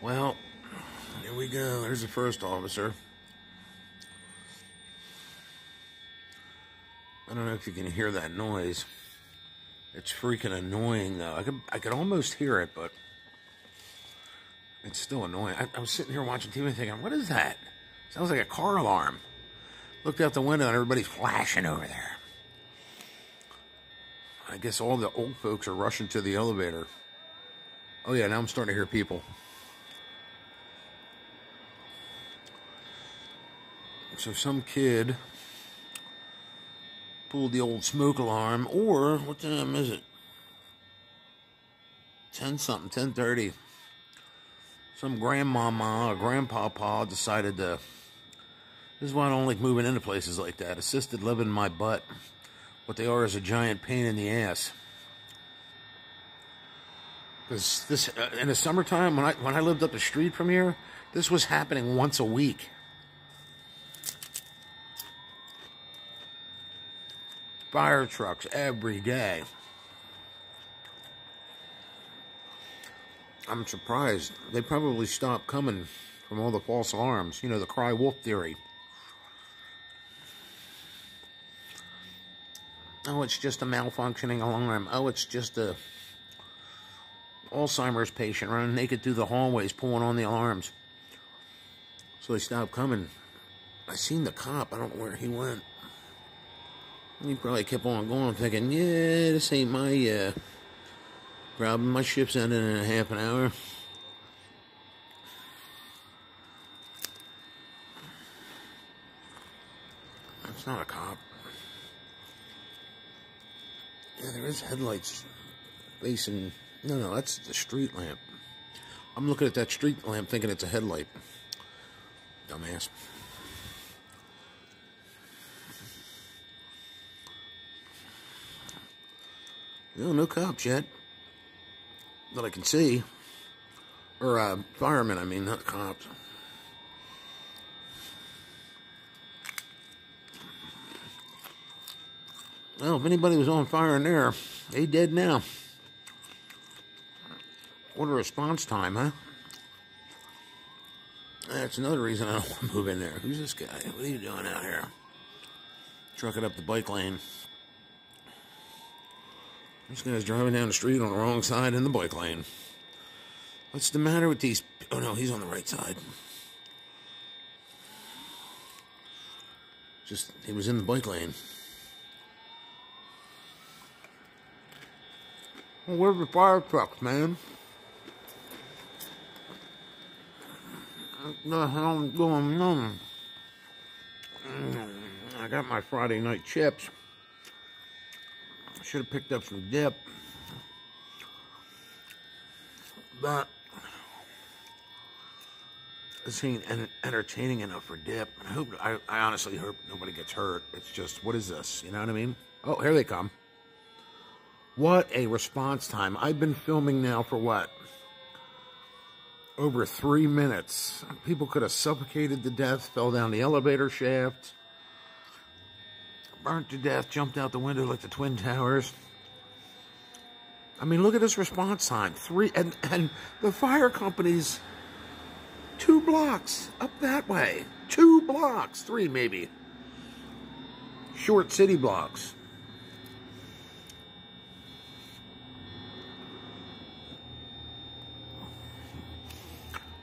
Well, here we go. There's the first officer. I don't know if you can hear that noise. It's freaking annoying, though. I could almost hear it, but it's still annoying. I was sitting here watching TV thinking, what is that? Sounds like a car alarm. Looked out the window and everybody's flashing over there. I guess all the old folks are rushing to the elevator. Oh yeah, now I'm starting to hear people. So some kid pulled the old smoke alarm, or what time is it? 10 something, 10:30. Some grandmama or grandpapa decided to, this is why I don't like moving into places like that. Assisted living my butt. What they are is a giant pain in the ass. Because this, in the summertime, when I lived up the street from here, this was happening once a week. Fire trucks every day. I'm surprised. They probably stopped coming from all the false alarms. You know, the cry wolf theory. Oh, it's just a malfunctioning alarm. Oh, it's just a Alzheimer's patient running naked through the hallways pulling on the alarms. So they stopped coming. I seen the cop. I don't know where he went. He probably kept on going thinking, yeah, this ain't my problem. My shift's ending in a half an hour. That's not a cop. Yeah, there is headlights facing... No, that's the street lamp. I'm looking at that street lamp thinking it's a headlight. Dumbass. No cops yet. That I can see. Or, firemen, I mean, not cops. Well, if anybody was on fire in there, they dead now. What a response time, huh? That's another reason I don't want to move in there. Who's this guy? What are you doing out here? Trucking up the bike lane. This guy's driving down the street on the wrong side in the bike lane. What's the matter with these? Oh no, he's on the right side. Just, he was in the bike lane. Well, where's the fire trucks, man? What the hell is going on? I got my Friday night chips. Should have picked up some dip. But this ain't entertaining enough for dip. I honestly hope nobody gets hurt. It's just, what is this? You know what I mean? Oh, here they come. What a response time. I've been filming now for what? Over 3 minutes. People could have suffocated to death, fell down the elevator shaft, burnt to death, jumped out the window like the Twin Towers. I mean, look at this response time. And the fire company's 2 blocks up that way. 2 blocks. 3 maybe. Short city blocks.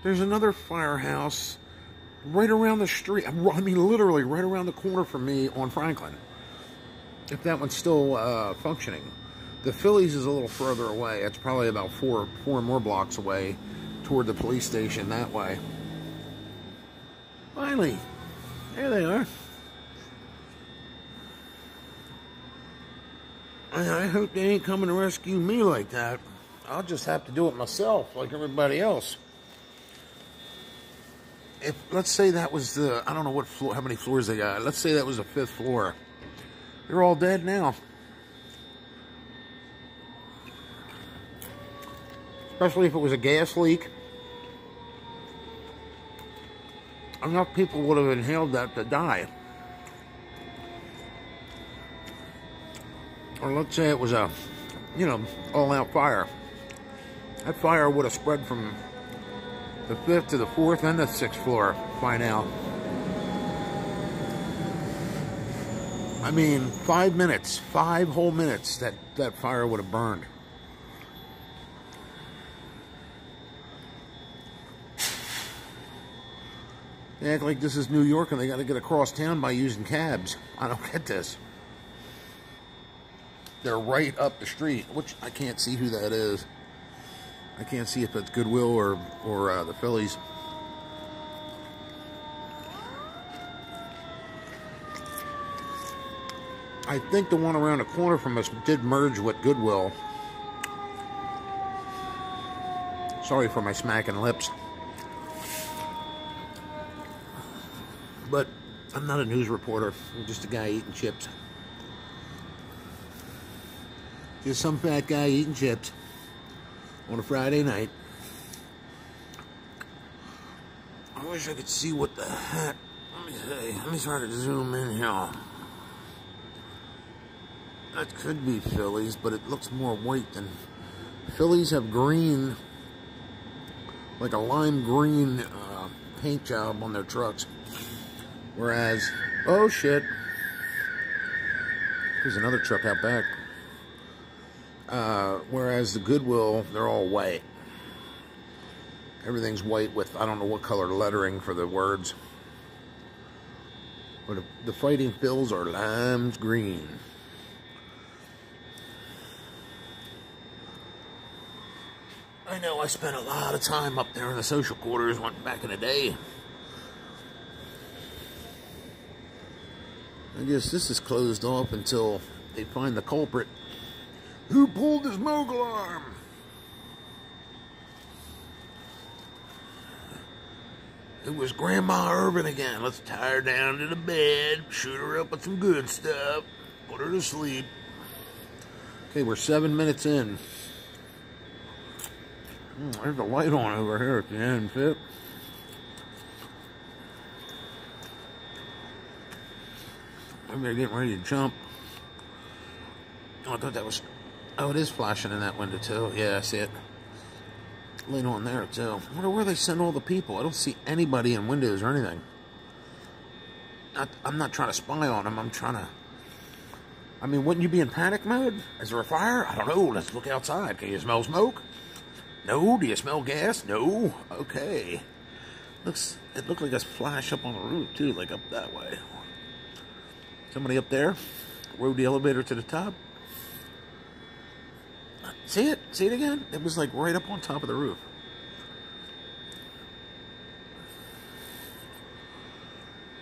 There's another firehouse right around the street. I mean, literally right around the corner from me on Franklin. If that one's still functioning. The Phillies is a little further away. It's probably about four more blocks away toward the police station that way. Finally, there they are. I hope they ain't coming to rescue me like that. I'll just have to do it myself like everybody else. If, let's say that was the, I don't know what floor, how many floors they got. Let's say that was the 5th floor. They're all dead now. Especially if it was a gas leak. Enough people would have inhaled that to die. Or let's say it was a, you know, all-out fire. That fire would have spread from The 5th to the 4th and the 6th floor by now. I mean, 5 minutes, 5 whole minutes that fire would have burned. They act like this is New York and they got to get across town by using cabs. I don't get this. They're right up the street, which I can't see who that is. I can't see if it's Goodwill or the Phillies. I think the one around the corner from us did merge with Goodwill. Sorry for my smacking lips. But I'm not a news reporter. I'm just a guy eating chips. Just some fat guy eating chips on a Friday night. I wish I could see what the heck. Let me try to zoom in here. That could be Phillies, but it looks more white than... Phillies have green, like a lime green paint job on their trucks. Whereas, oh shit, there's another truck out back. Whereas the Goodwill, they're all white. Everything's white with, I don't know what color lettering for the words. But the Fighting Phils are limes green. I know I spent a lot of time up there in the social quarters back in the day. I guess this is closed off until they find the culprit. Who pulled the smoke alarm? It was Grandma Irvin again. Let's tie her down to the bed, shoot her up with some good stuff, put her to sleep. Okay, we're 7 minutes in. There's a light on over here at the end, Pip. Maybe they're getting ready to jump. Oh, I thought that was... Oh, it is flashing in that window, too. Yeah, I see it. Light on there, too. I wonder where they send all the people. I don't see anybody in windows or anything. I'm not trying to spy on them. I'm trying to... I mean, wouldn't you be in panic mode? Is there a fire? I don't know. Let's look outside. Can you smell smoke? No. Do you smell gas? No. Okay. It looked like a flash up on the roof, too, like up that way. Somebody up there rode the elevator to the top. See it? See it again? It was like right up on top of the roof.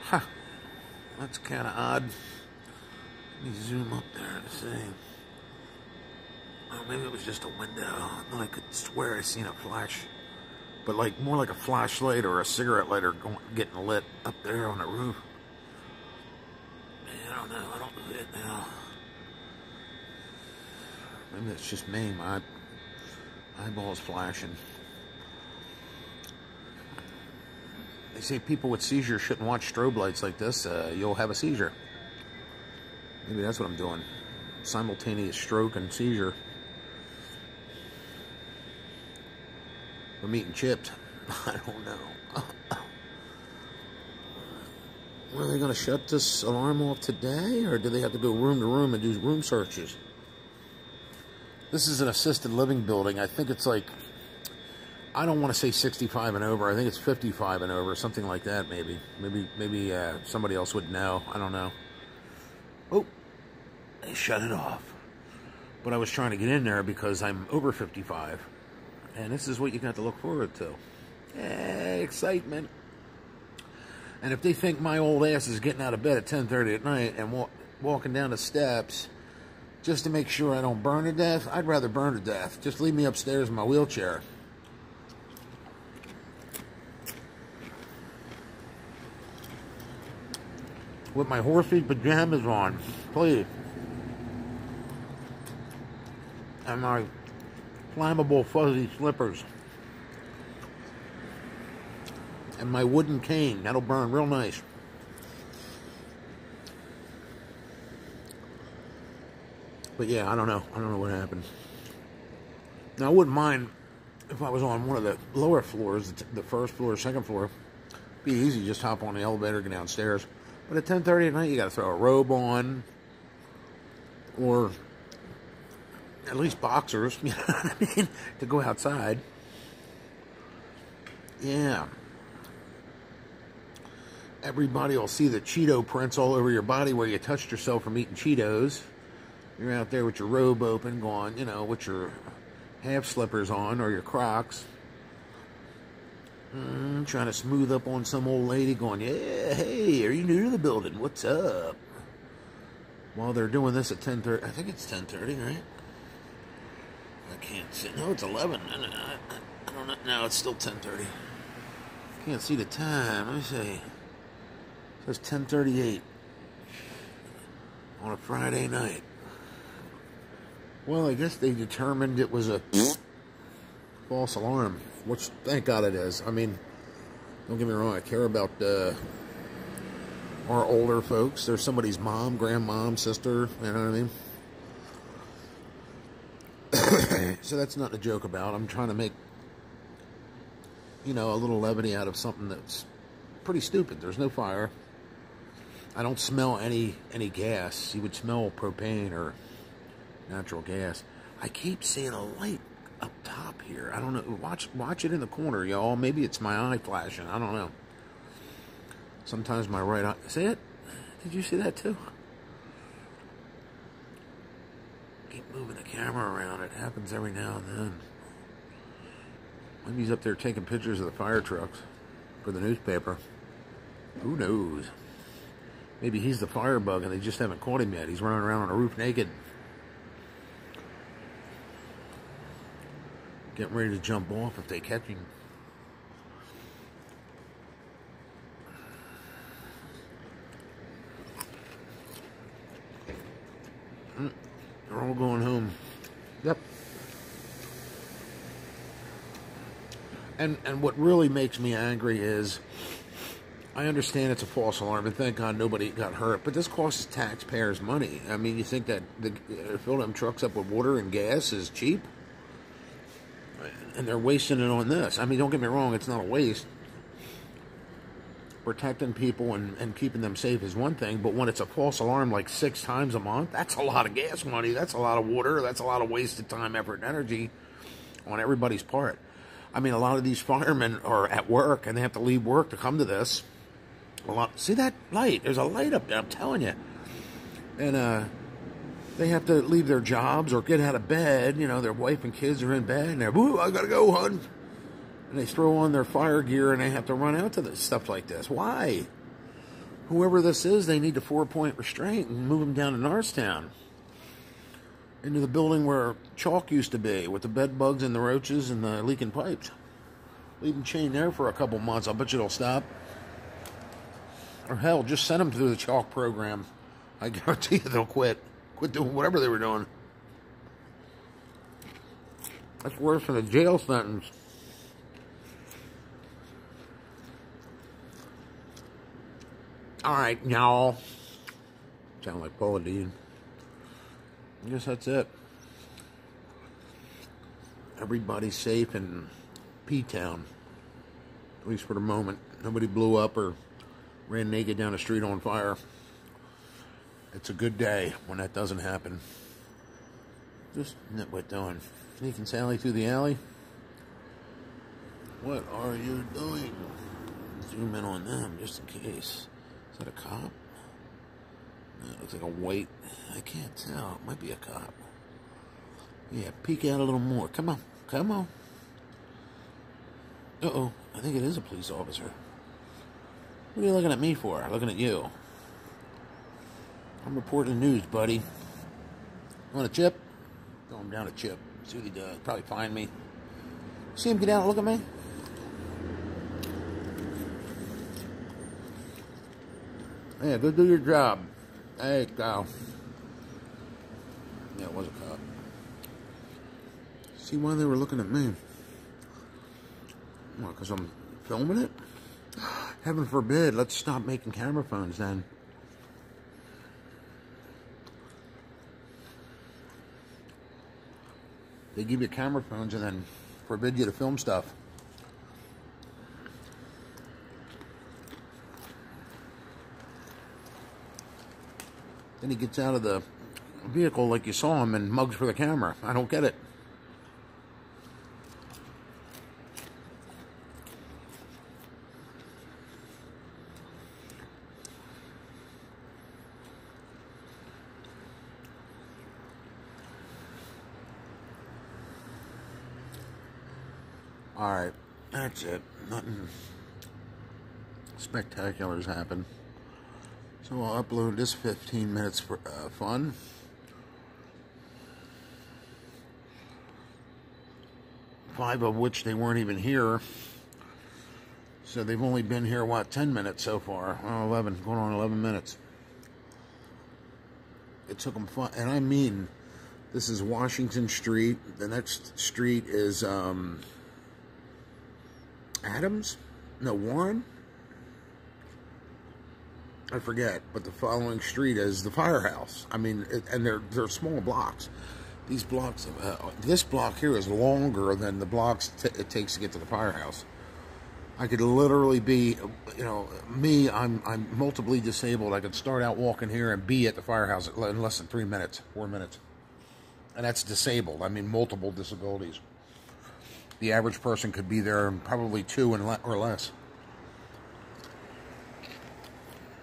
Huh. That's kind of odd. Let me zoom up there to see. Oh, maybe it was just a window. I could swear I seen a flash. But like more like a flashlight or a cigarette lighter getting lit up there on the roof. I don't know. I don't see it now. Maybe that's just me. My eyeball's flashing. They say people with seizures shouldn't watch strobe lights like this. You'll have a seizure. Maybe that's what I'm doing. Simultaneous stroke and seizure. I'm eating chips. I don't know. Are they going to shut this alarm off today? Or do they have to go room to room and do room searches? This is an assisted living building. I think it's like, I don't want to say 65 and over. I think it's 55 and over, something like that maybe. Maybe somebody else would know. I don't know. Oh, they shut it off. But I was trying to get in there because I'm over 55. And this is what you got to look forward to. Hey, excitement. And if they think my old ass is getting out of bed at 10:30 at night and walking down the steps just to make sure I don't burn to death, I'd rather burn to death. Just leave me upstairs in my wheelchair. With my horsey pajamas on, please. And my flammable fuzzy slippers. And my wooden cane. That'll burn real nice. But yeah, I don't know. I don't know what happened. Now, I wouldn't mind if I was on one of the lower floors, the first floor, second floor, it'd be easy, just hop on the elevator, get downstairs. But at 10:30 at night, you got to throw a robe on, or at least boxers, you know what I mean, to go outside. Yeah. Everybody will see the Cheeto prints all over your body where you touched yourself from eating Cheetos. You're out there with your robe open, going, you know, with your half slippers on or your Crocs. Trying to smooth up on some old lady going, yeah, hey, are you new to the building? What's up? While they're doing this at 10:30. I think it's 10:30, right? I can't see. No, it's 11. I don't know. No, it's still 10:30. Can't see the time. Let me see. It says 10:38 on a Friday night. Well, I guess they determined it was a false alarm, which thank God it is. I mean, don't get me wrong, I care about our older folks. They're somebody's mom, grandmom, sister, you know what I mean? So that's nothing to joke about. I'm trying to make, you know, a little levity out of something that's pretty stupid. There's no fire. I don't smell any gas. You would smell propane or natural gas. I keep seeing a light up top here. I don't know. Watch it in the corner, y'all. Maybe it's my eye flashing. I don't know. Sometimes my right eye. See it? Did you see that too? Keep moving the camera around. It happens every now and then. Maybe he's up there taking pictures of the fire trucks for the newspaper. Who knows? Maybe he's the firebug and they just haven't caught him yet. He's running around on a roof naked. Getting ready to jump off if they catch him. They're all going home. Yep. And what really makes me angry is, I understand it's a false alarm, and thank God nobody got hurt, but this costs taxpayers money. I mean, you think that fill them trucks up with water and gas is cheap? And they're wasting it on this. I mean, don't get me wrong, it's not a waste. Protecting people and keeping them safe is one thing, but when it's a false alarm like 6 times a month, that's a lot of gas money, that's a lot of water, that's a lot of wasted time, effort, and energy on everybody's part. I mean, a lot of these firemen are at work, and they have to leave work to come to this. See that light? There's a light up there, I'm telling you. And they have to leave their jobs or get out of bed. You know, their wife and kids are in bed, and they're, woo, I gotta go, hon. And they throw on their fire gear, and they have to run out to stuff like this. Why? Whoever this is, they need a 4-point restraint and move them down to Norristown. Into the building where chalk used to be, with the bed bugs and the roaches and the leaking pipes. Leave them chained there for a couple months. I'll bet you they'll stop. Or hell, just send them through the chalk program. I guarantee you they'll quit. Quit doing whatever they were doing. That's worse than a jail sentence. Alright, y'all. Sound like Paula Dean. I guess that's it. Everybody's safe in P-Town. At least for the moment. Nobody blew up or ran naked down the street on fire. It's a good day when that doesn't happen. Just nitwit doing. Sneaking Sally through the alley. What are you doing? Zoom in on them just in case. Is that a cop? No, it looks like a white. I can't tell. It might be a cop. Yeah, peek out a little more. Come on. Come on. Uh-oh. I think it is a police officer. What are you looking at me for? Looking at you. I'm reporting the news, buddy. Want a chip? Throw him down a chip. See what he does. Probably find me. See him get out and look at me? Yeah, go do your job. Hey, go. Yeah, it was a cop. See why they were looking at me? Well, because I'm filming it? Heaven forbid. Let's stop making camera phones then. They give you camera phones and then forbid you to film stuff. Then he gets out of the vehicle like you saw him and mugs for the camera. I don't get it. Alright, that's it. Nothing spectacular has happened. So I'll upload this 15 minutes for fun. Five of which they weren't even here. So they've only been here, what, 10 minutes so far? 11, going on 11 minutes. It took them fun, and I mean, this is Washington Street. The next street is, Adams? No, Warren? I forget, but the following street is the firehouse. I mean, and they're small blocks. These blocks, this block here is longer than the blocks it takes to get to the firehouse. I could literally be, you know, me, I'm multiply disabled. I could start out walking here and be at the firehouse in less than 3 minutes, 4 minutes. And that's disabled. I mean, multiple disabilities. The average person could be there in probably 2 or less.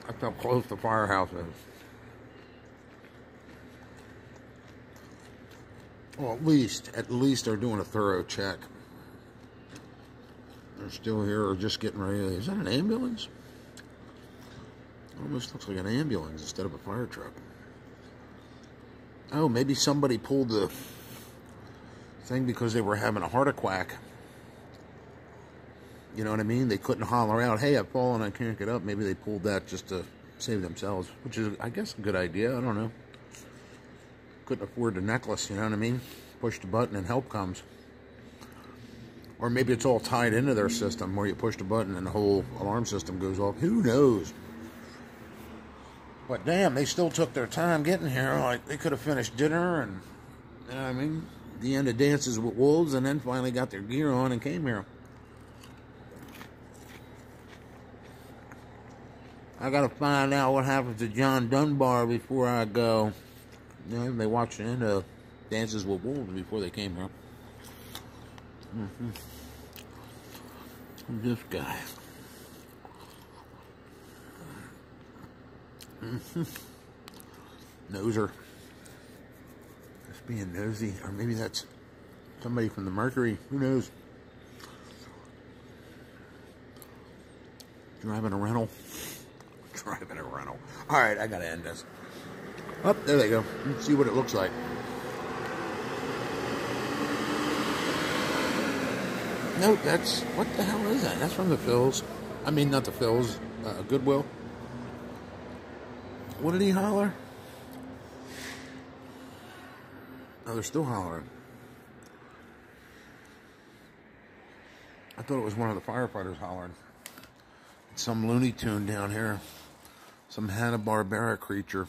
That's how close the firehouse is. Well, at least they're doing a thorough check. They're still here or just getting ready. Is that an ambulance? It almost looks like an ambulance instead of a fire truck. Oh, maybe somebody pulled the thing because they were having a heart attack. You know what I mean? They couldn't holler out, hey, I've fallen, I can't get up. Maybe they pulled that just to save themselves, which is, I guess, a good idea. I don't know. Couldn't afford the necklace, you know what I mean? Push the button and help comes. Or maybe it's all tied into their system where you push the button and the whole alarm system goes off. Who knows? But damn, they still took their time getting here. Like, they could have finished dinner and, you know what I mean? The end of Dances with Wolves, and then finally got their gear on and came here. I gotta find out what happened to John Dunbar before I go. You know, they watched the end of Dances with Wolves before they came here. This guy. Noser. Just being nosy. Or maybe that's somebody from the Mercury. Who knows? Driving a rental. Driving a rental. Alright, I gotta end this. Oh, there they go. Let's see what it looks like. No, that's... What the hell is that? That's from the Phils. I mean, not the Phils. Goodwill. What did he holler? Oh, they're still hollering. I thought it was one of the firefighters hollering. It's some Looney Tune down here. Some Hanna-Barbera creature.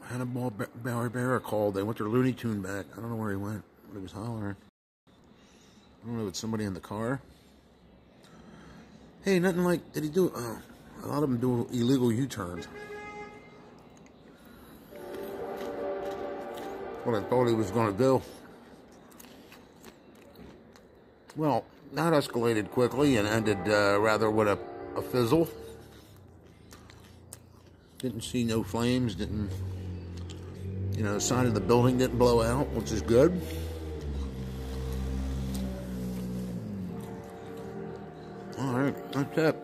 Hanna-Barbera called. They want their Looney Tune back. I don't know where he went, but he was hollering. I don't know if it's somebody in the car. Hey, nothing like... Did he do... Oh, a lot of them do illegal U-turns. What I thought he was going to do. Well, that escalated quickly and ended rather with a fizzle. Didn't see no flames, didn't... You know, the side of the building didn't blow out, which is good. Alright, that's it.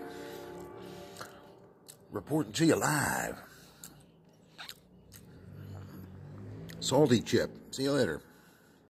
Reporting to you live. Salty chip. See you later.